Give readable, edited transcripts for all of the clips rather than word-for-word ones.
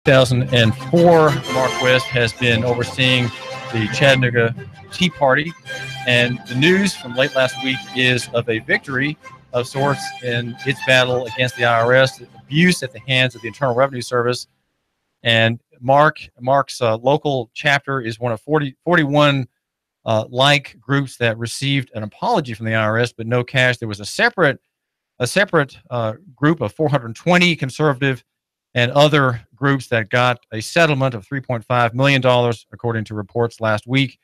2004, Mark West has been overseeing the Chattanooga Tea Party, and the news from late last week is of a victory of sorts in its battle against the IRS, abuse at the hands of the Internal Revenue Service. And Mark's local chapter is one of 41 like groups that received an apology from the IRS, but no cash. There was a separate group of 420 conservative and other groups that got a settlement of $3.5 million, according to reports last week,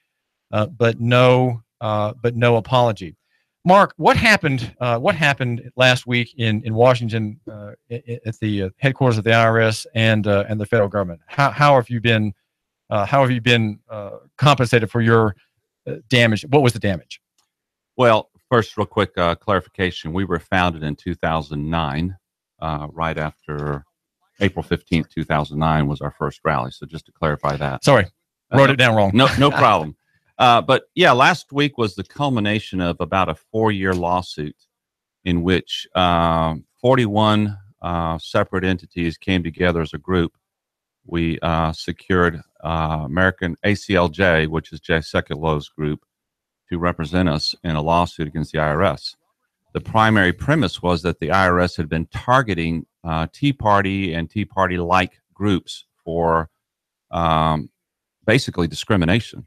but no apology. Mark, what happened? What happened last week in Washington at the headquarters of the IRS and the federal government? How have you been compensated for your damage? What was the damage? Well, first, real quick clarification: we were founded in 2009, right after April 15th, 2009 was our first rally. So just to clarify that. Sorry, wrote it down wrong. No problem. But yeah, last week was the culmination of about a 4-year lawsuit in which 41 separate entities came together as a group. We secured American ACLJ, which is Jay Sekulowo's group, to represent us in a lawsuit against the IRS. The primary premise was that the IRS had been targeting Tea Party and Tea Party-like groups for basically discrimination.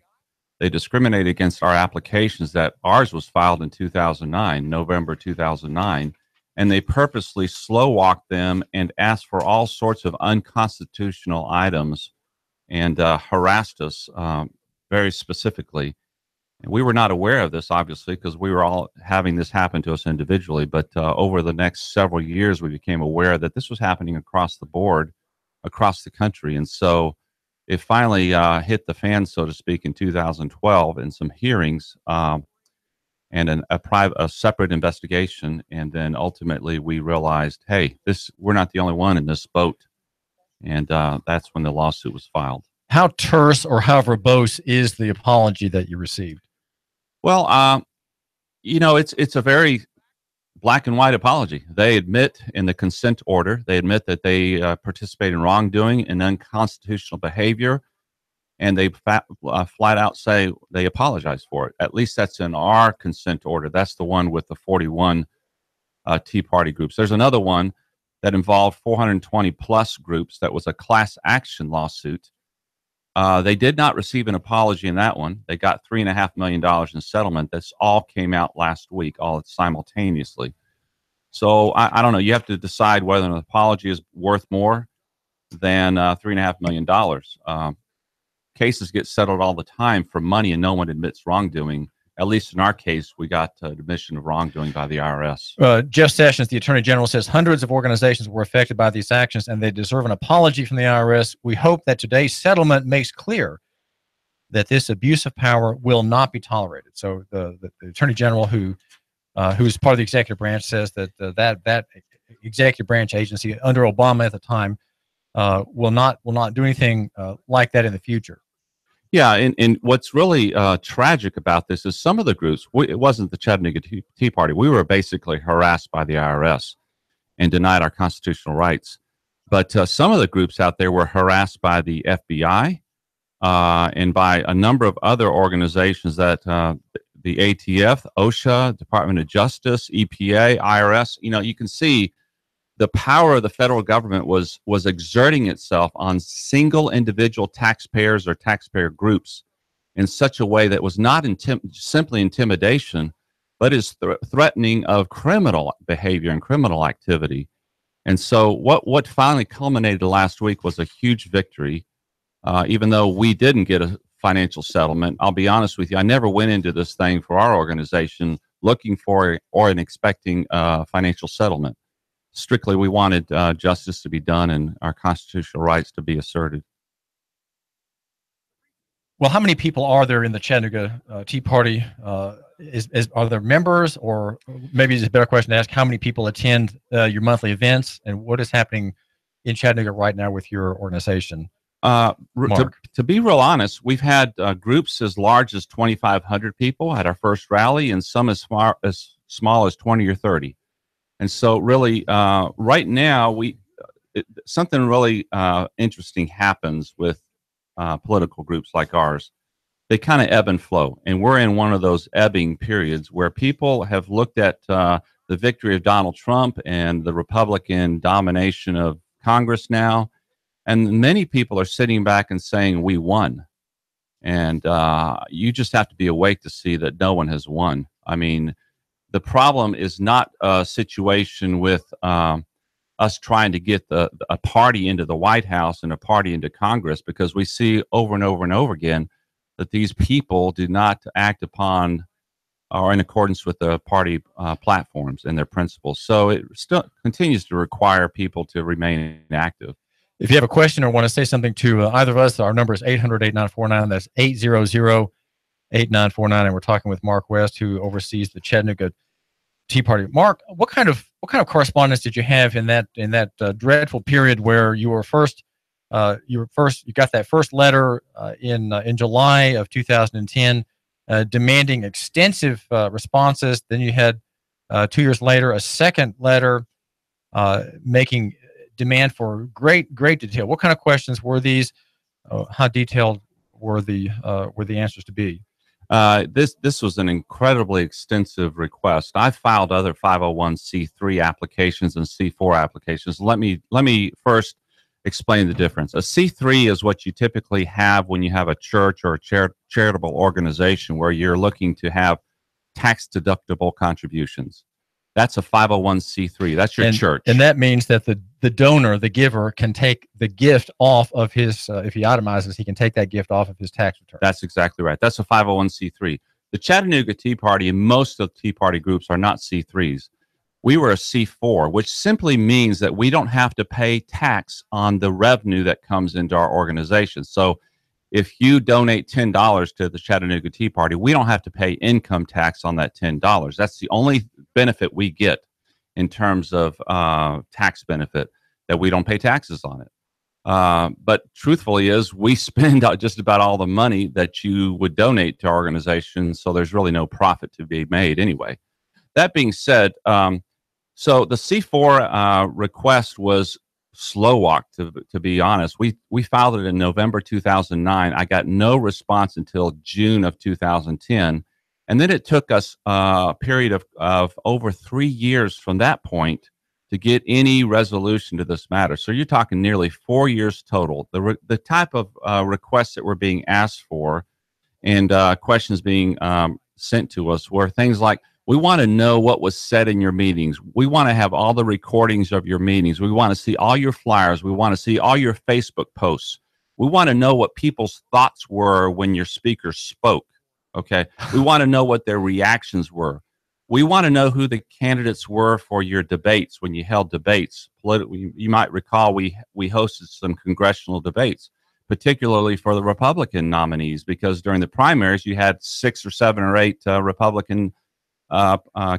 They discriminated against our applications that ours was filed in 2009, November 2009, and they purposely slow-walked them and asked for all sorts of unconstitutional items and harassed us very specifically. And we were not aware of this, obviously, because we were all having this happen to us individually. But over the next several years, we became aware that this was happening across the board, across the country. And so it finally hit the fan, so to speak, in 2012 in some hearings and a separate investigation. And then ultimately we realized, hey, we're not the only one in this boat. And that's when the lawsuit was filed. How terse or how verbose is the apology that you received? Well, it's a very black and white apology. They admit in the consent order, they admit that they participated in wrongdoing and unconstitutional behavior, and they flat out say they apologize for it. At least that's in our consent order. That's the one with the 41 Tea Party groups. There's another one that involved 420 plus groups that was a class action lawsuit. They did not receive an apology in that one. They got $3.5 million in settlement. This all came out last week, all simultaneously. So I don't know. You have to decide whether an apology is worth more than $3.5 million. Cases get settled all the time for money, and no one admits wrongdoing. At least in our case, we got admission of wrongdoing by the IRS. Jeff Sessions, the Attorney General, says hundreds of organizations were affected by these actions and they deserve an apology from the IRS. We hope that today's settlement makes clear that this abuse of power will not be tolerated. So the Attorney General, who is part of the executive branch, says that that executive branch agency under Obama at the time will not do anything like that in the future. Yeah, and what's really tragic about this is some of the groups, it wasn't the Chattanooga Tea Party. We were basically harassed by the IRS and denied our constitutional rights. But some of the groups out there were harassed by the FBI and by a number of other organizations that the ATF, OSHA, Department of Justice, EPA, IRS. You can see the power of the federal government was exerting itself on single individual taxpayers or taxpayer groups in such a way that was not simply intimidation, but is threatening of criminal behavior and criminal activity. And so what finally culminated last week was a huge victory, even though we didn't get a financial settlement. I'll be honest with you, I never went into this thing for our organization looking for or expecting a financial settlement. Strictly, we wanted justice to be done and our constitutional rights to be asserted. Well, how many people are there in the Chattanooga Tea Party? Are there members, or maybe it's a better question to ask, how many people attend your monthly events, and what is happening in Chattanooga right now with your organization? To be real honest, we've had groups as large as 2,500 people at our first rally, and some as small as 20 or 30. And so really, right now, something really interesting happens with political groups like ours. They kind of ebb and flow, and we're in one of those ebbing periods where people have looked at the victory of Donald Trump and the Republican domination of Congress now, and many people are sitting back and saying, we won. And you just have to be awake to see that no one has won. I mean, the problem is not a situation with us trying to get a party into the White House and a party into Congress, because we see over and over and over again that these people do not act upon or in accordance with the party platforms and their principles. So it still continues to require people to remain active. If you have a question or want to say something to either of us, our number is 800-8949. That's 800-8949. And we're talking with Mark West, who oversees the Chattanooga Tea Party. Mark, what kind of correspondence did you have in that dreadful period where you got that first letter in July of 2010 demanding extensive responses? Then you had 2 years later a second letter making demand for great detail. What kind of questions were these? How detailed were the answers to be? This was an incredibly extensive request. I filed other 501c3 applications and C4 applications. Let me first explain the difference. A C3 is what you typically have when you have a church or a charitable organization where you're looking to have tax deductible contributions. That's a 501c3. That's your church. And that means that the donor, the giver, can take the gift off of his, if he itemizes, he can take that gift off of his tax return. That's exactly right. That's a 501c3. The Chattanooga Tea Party and most of the Tea Party groups are not C3s. We were a C4, which simply means that we don't have to pay tax on the revenue that comes into our organization. So if you donate $10 to the Chattanooga Tea Party, we don't have to pay income tax on that $10. That's the only benefit we get in terms of tax benefit, that we don't pay taxes on it. But truthfully is we spend just about all the money that you would donate to our organization, so there's really no profit to be made anyway. That being said, so the C4 request was slow walk, to be honest. We filed it in November 2009. I got no response until June of 2010. And then it took us a period of over 3 years from that point to get any resolution to this matter. So you're talking nearly 4 years total. The type of requests that were being asked for and questions being sent to us were things like, we want to know what was said in your meetings. We want to have all the recordings of your meetings. We want to see all your flyers. We want to see all your Facebook posts. We want to know what people's thoughts were when your speaker spoke. Okay. We want to know what their reactions were. We want to know who the candidates were for your debates when you held debates. You might recall we hosted some congressional debates, particularly for the Republican nominees, because during the primaries you had 6 or 7 or 8 Republican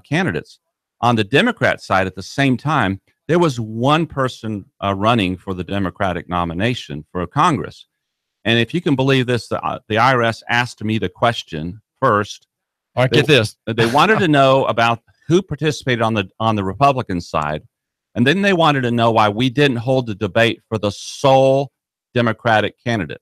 candidates. On the Democrat side, at the same time, there was one person running for the Democratic nomination for Congress. And if you can believe this, the IRS asked me the question first. All right, get this. They wanted to know about who participated on the Republican side, and then they wanted to know why we didn't hold the debate for the sole Democratic candidate.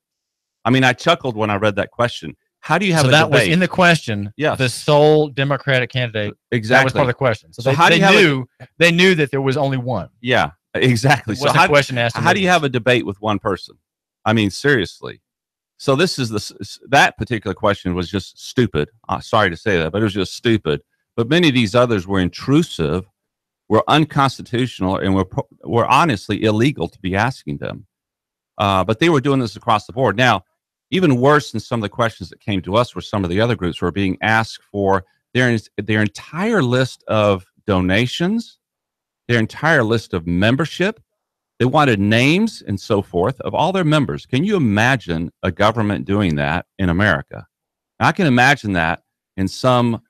I mean, I chuckled when I read that question. How do you have a debate? So that was in the question. Yeah, the sole Democratic candidate. Exactly. That was part of the question. So they knew that there was only one. Yeah, exactly. So how do you have a debate with one person? I mean, seriously. So that particular question was just stupid. Sorry to say that, but it was just stupid. But many of these others were intrusive, were unconstitutional, and were honestly illegal to be asking them. But they were doing this across the board. Now, even worse than some of the questions that came to us were some of the other groups were being asked for their entire list of donations, their entire list of membership. They wanted names and so forth of all their members. Can you imagine a government doing that in America? I can imagine that in some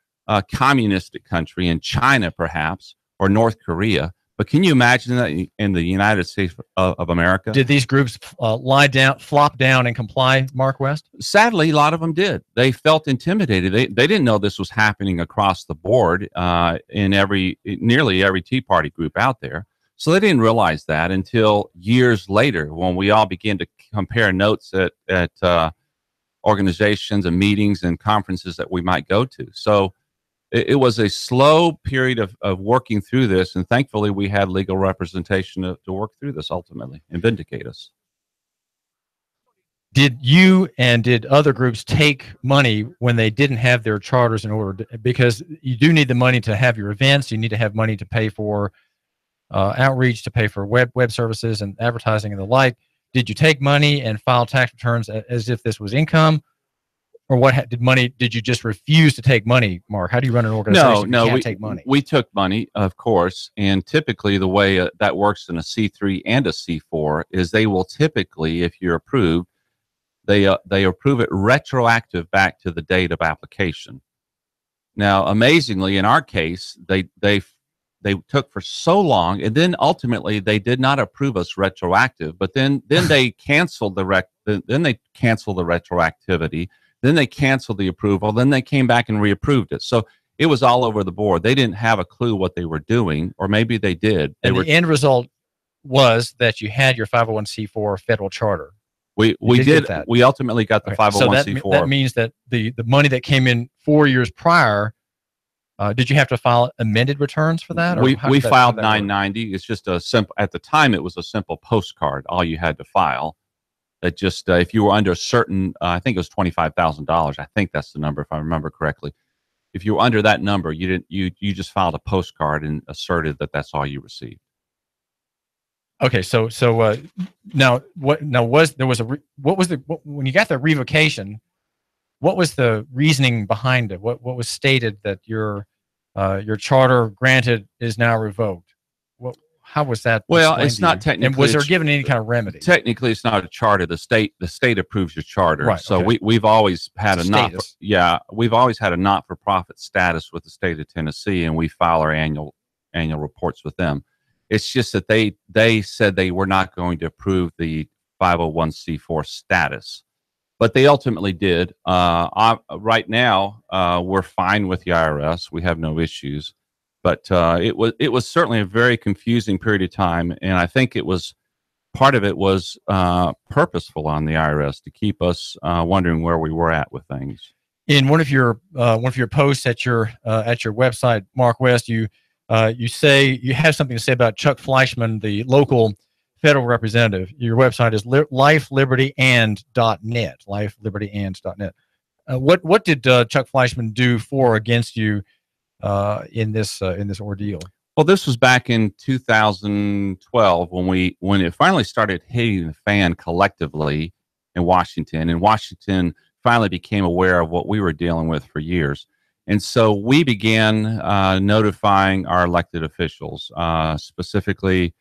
communistic country, in China perhaps, or North Korea. But can you imagine that in the United States of America? Did these groups flop down and comply, Mark West? Sadly, a lot of them did. They felt intimidated. They didn't know this was happening across the board in nearly every Tea Party group out there. So they didn't realize that until years later, when we all began to compare notes at organizations and meetings and conferences that we might go to. So it was a slow period of working through this, and thankfully we had legal representation to work through this ultimately and vindicate us. Did you and did other groups take money when they didn't have their charters in order? Because you do need the money to have your events. You need to have money to pay for outreach, to pay for web services and advertising and the like. Did you take money and file tax returns as if this was income? Or what did you just refuse to take money, Mark? How do you run an organization? No, can't take money? We took money, of course, and typically the way that works in a C3 and a C4 is they will typically, if you're approved, they approve it retroactive back to the date of application. Now, amazingly, in our case, they took for so long, and then ultimately they did not approve us retroactive. But then they canceled the retroactivity. Then they canceled the approval. Then they came back and reapproved it. So it was all over the board. They didn't have a clue what they were doing, or maybe they did. The end result was that you had your 501c4 federal charter. We did that. We ultimately got the 501c4. So that means that the money that came in 4 years prior, did you have to file amended returns for that? Or we filed 990. It's just a simple. At the time, it was a simple postcard. All you had to file. That just if you were under a certain, I think it was $25,000. I think that's the number, if I remember correctly. If you were under that number, you just filed a postcard and asserted that that's all you received. Okay, so now when you got the revocation, what was the reasoning behind it? What was stated that your charter granted is now revoked? How was that? Well, it's not technically. And was there given any kind of remedy? Technically, it's not a charter. The state approves your charter. Right. So okay. we've always had we've always had a not-for-profit status with the state of Tennessee, and we file our annual reports with them. It's just that they said they were not going to approve the 501c4 status, but they ultimately did. Right now, we're fine with the IRS. We have no issues. But it was certainly a very confusing period of time, and I think part of it was purposeful on the IRS to keep us wondering where we were at with things. In one of your posts at your website, Mark West, you say you have something to say about Chuck Fleischman, the local federal representative. Your website is lifelibertyand.net. Lifelibertyand.net. What did Chuck Fleischman do for or against you in this ordeal? Well, this was back in 2012 when it finally started hitting the fan collectively in Washington, and Washington finally became aware of what we were dealing with for years. And so we began notifying our elected officials, specifically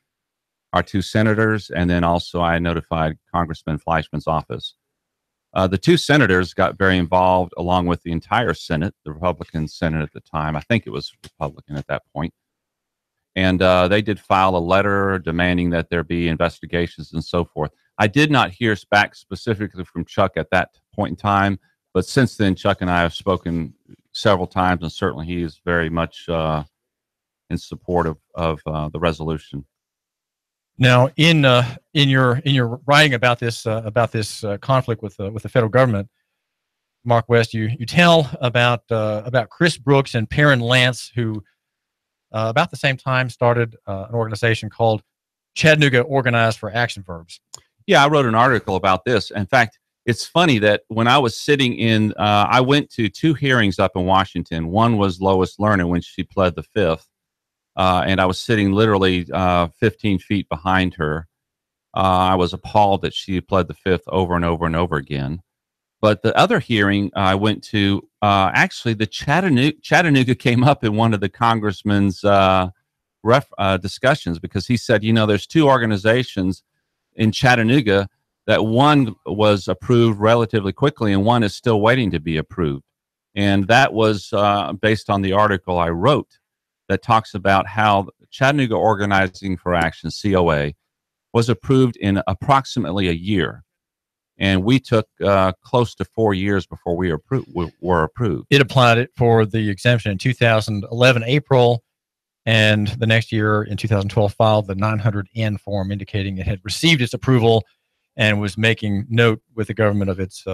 our two senators, and then also I notified Congressman Fleischman's office. The two senators got very involved, along with the entire Senate, the Republican Senate at the time. I think it was Republican at that point. And they did file a letter demanding that there be investigations and so forth. I did not hear back specifically from Chuck at that point in time, but since then, Chuck and I have spoken several times, and certainly he is very much in support of the resolution. Now, in your writing about this conflict with the federal government, Mark West, you tell about Chris Brooks and Perrin Lance, who about the same time started an organization called Chattanooga Organized for Action Verbs. Yeah, I wrote an article about this. In fact, it's funny that when I was sitting in, I went to two hearings up in Washington. One was Lois Lerner when she pled the Fifth. And I was sitting literally 15 feet behind her. I was appalled that she pled the Fifth over and over and over again. But the other hearing I went to, actually, the Chattanooga came up in one of the congressman's discussions, because he said, there's two organizations in Chattanooga that one was approved relatively quickly and one is still waiting to be approved. And that was based on the article I wrote that talks about how Chattanooga Organizing for Action, COA, was approved in approximately a year. And we took close to 4 years before we were approved. It applied it for the exemption in 2011, April, and the next year, in 2012, filed the 900N form indicating it had received its approval and was making note with the government of its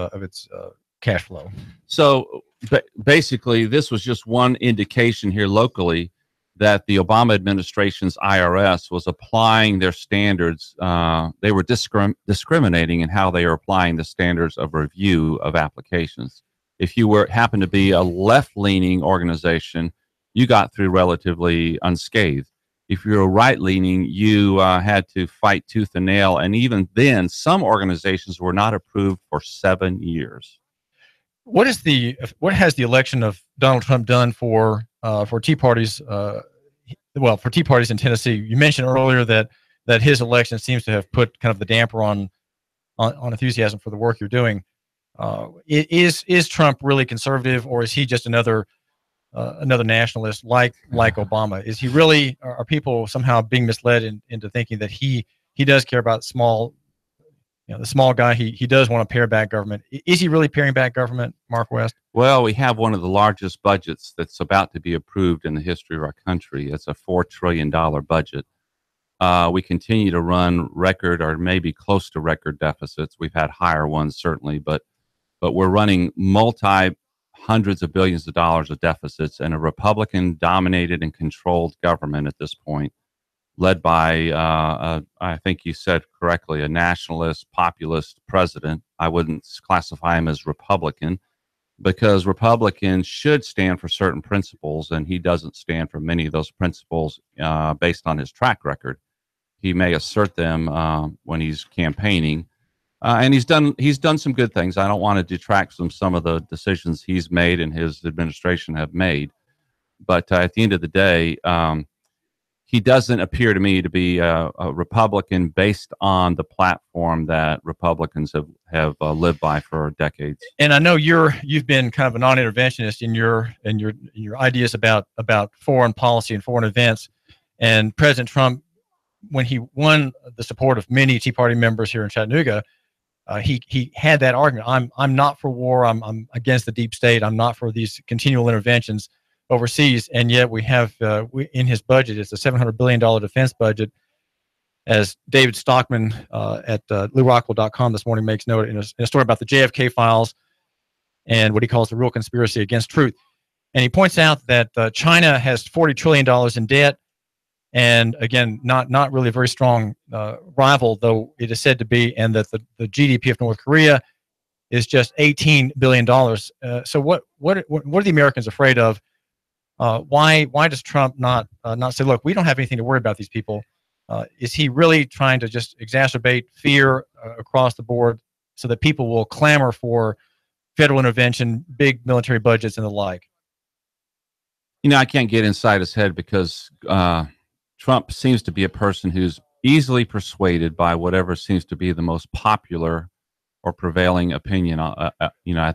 cash flow. So basically, this was just one indication here locally that the Obama administration's IRS was applying their standards. They were discriminating in how they are applying the standards of review of applications. If you happen to be a left-leaning organization, you got through relatively unscathed. If you're a right-leaning, you had to fight tooth and nail, and even then, some organizations were not approved for 7 years. What has the election of Donald Trump done for Tea Parties? For Tea Parties in Tennessee, you mentioned earlier that his election seems to have put kind of the damper on enthusiasm for the work you're doing. Is Trump really conservative, or is he just another nationalist like Obama? Is he really? Are people somehow being misled into thinking that he does care about the small guy? He does want to pare back government. Is he really paring back government, Mark West? Well, we have one of the largest budgets that's about to be approved in the history of our country. It's a $4 trillion budget. We continue to run record or maybe close to record deficits. We've had higher ones, certainly, but we're running hundreds of billions of dollars of deficits in a Republican-dominated and controlled government at this point, led by, I think you said correctly, a nationalist, populist president. I wouldn't classify him as Republican, because Republicans should stand for certain principles, and he doesn't stand for many of those principles based on his track record. He may assert them when he's campaigning, and he's done some good things. I don't want to detract from some of the decisions he's made and his administration have made, but at the end of the day, he doesn't appear to me to be a Republican based on the platform that Republicans have lived by for decades. And I know you've been kind of a non-interventionist in your ideas about foreign policy and foreign events. And President Trump, when he won the support of many Tea Party members here in Chattanooga, he had that argument. I'm not for war. I'm against the deep state. I'm not for these continual interventions overseas, and yet we have in his budget, it's a $700 billion defense budget, as David Stockman at LewRockwell.com this morning makes note in a story about the JFK files and what he calls the real conspiracy against truth. And he points out that China has $40 trillion in debt, and again, not really a very strong rival, though it is said to be, and that the GDP of North Korea is just $18 billion. So what are the Americans afraid of? Why does Trump not say, look, we don't have anything to worry about these people? Is he really trying to just exacerbate fear across the board so that people will clamor for federal intervention, big military budgets, and the like? I can't get inside his head, because Trump seems to be a person who's easily persuaded by whatever seems to be the most popular or prevailing opinion, at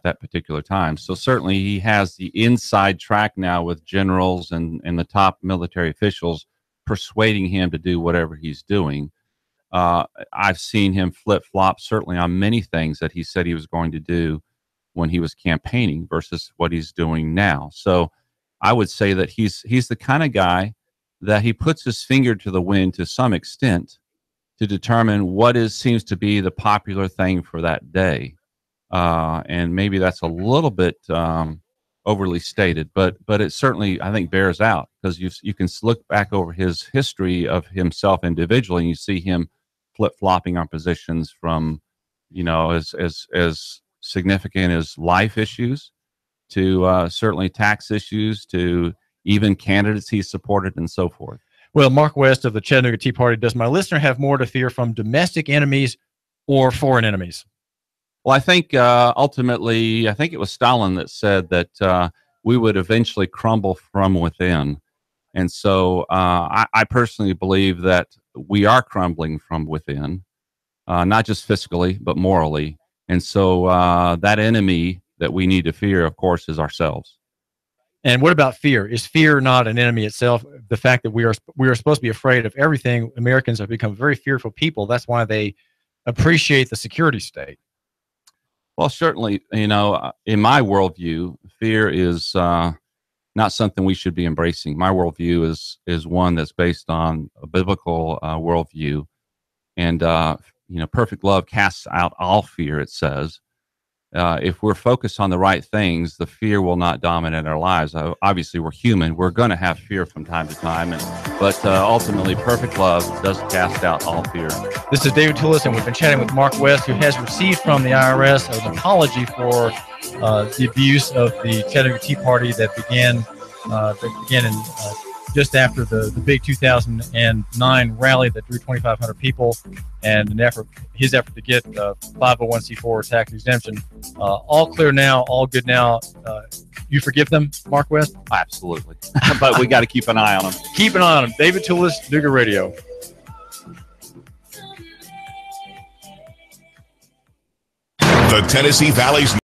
that particular time. So certainly he has the inside track now with generals and the top military officials persuading him to do whatever he's doing. I've seen him flip-flop certainly on many things that he said he was going to do when he was campaigning versus what he's doing now. So I would say that he's the kind of guy that he puts his finger to the wind to some extent to determine what seems to be the popular thing for that day. And maybe that's a little bit overly stated, but it certainly, I think, bears out, because you can look back over his history of himself individually, and you see him flip-flopping on positions from, as significant as life issues to certainly tax issues to even candidates he supported and so forth. Well, Mark West of the Chattanooga Tea Party, does my listener have more to fear from domestic enemies or foreign enemies? Well, I think ultimately, it was Stalin that said that we would eventually crumble from within. And so I personally believe that we are crumbling from within, not just fiscally, but morally. And so that enemy that we need to fear, of course, is ourselves. And what about fear? Is fear not an enemy itself? The fact that we are supposed to be afraid of everything. Americans have become very fearful people. That's why they appreciate the security state. Well, certainly, in my worldview, fear is not not something we should be embracing. My worldview is one that's based on a biblical worldview, and perfect love casts out all fear, it says. If we're focused on the right things, the fear will not dominate our lives. Obviously, we're human. We're going to have fear from time to time, but ultimately, perfect love does cast out all fear. This is David Tulis, and we've been chatting with Mark West, who has received from the IRS an apology for the abuse of the Chattanooga Tea Party that began in just after the big 2009 rally that drew 2,500 people, and his effort to get 501c4 tax exemption. All clear now, all good now. You forgive them, Mark West? Absolutely. But we got to keep an eye on them. Keep an eye on them. David Tulis, Nooga Radio. The Tennessee Valley's